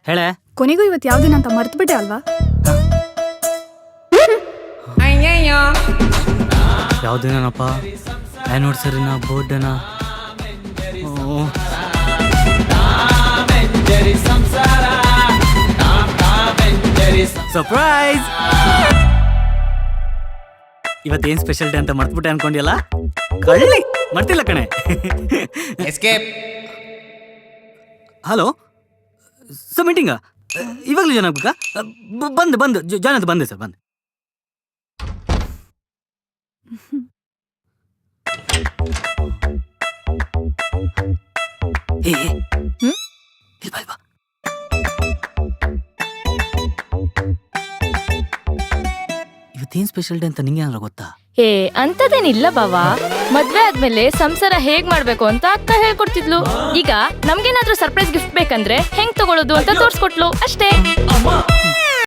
ಹೇಳೆ. ಕೊನೆಗೂ ಇವತ್ತು ಯಾವ ದಿನ ಅಂತ ಮರ್ತ್ಬಿಟ್ಟೆ ಅಲ್ವಾ? ಯಾವ ದಿನನಪ್ಪ? ಆ್ಯನಿವರ್ಸರಿನ, ಬರ್ಡೇನಾ? ಸರ್ಪ್ರೈಸ್! ಇವತ್ತೇನ್ ಸ್ಪೆಷಲ್ ಡೇ ಅಂತ ಮರ್ತ್ಬಿಟ್ಟೆ ಅನ್ಕೊಂಡಿಯಲ್ಲ? ಕಳ್ಳಿ ಮರ್ತಿಲ್ಲ ಕಣೆ. ಎಸ್ಕೇಪ್. ಹಲೋ ಸರ್, ಮೀಟಿಂಗಾ? ಇವಾಗಲೂ ಜಾಯ್ನ್ ಆಗ್ಬೇಕಾ? ಬಂದು ಜಾಯ್ನ್ ಅಂತ ಬಂದೆ ಸರ್, ಬಂದೆ. ಇಲ್ವಾ ಇವತ್ತೇನ್ ಸ್ಪೆಷಲ್ ಡೇ ಅಂತ ನಿಂಗೆ ಏನಾರ ಗೊತ್ತಾ? ಅಂತದೇನಿಲ್ಲ ಬಾವಾ. ಮದ್ವೆ ಆದ್ಮೇಲೆ ಸಂಸಾರ ಹೇಗ್ ಮಾಡ್ಬೇಕು ಅಂತ ಅಕ್ಕ ಹೇಳ್ಕೊಡ್ತಿದ್ಲು. ಈಗ ನಮ್ಗೇನಾದ್ರೂ ಸರ್ಪ್ರೈಸ್ ಗಿಫ್ಟ್ ಬೇಕಂದ್ರೆ ಹೆಂಗ್ ತಗೊಳ್ಳೋದು ಅಂತ ತೋರ್ಸ್ಕೊಟ್ಲು ಅಷ್ಟೇ.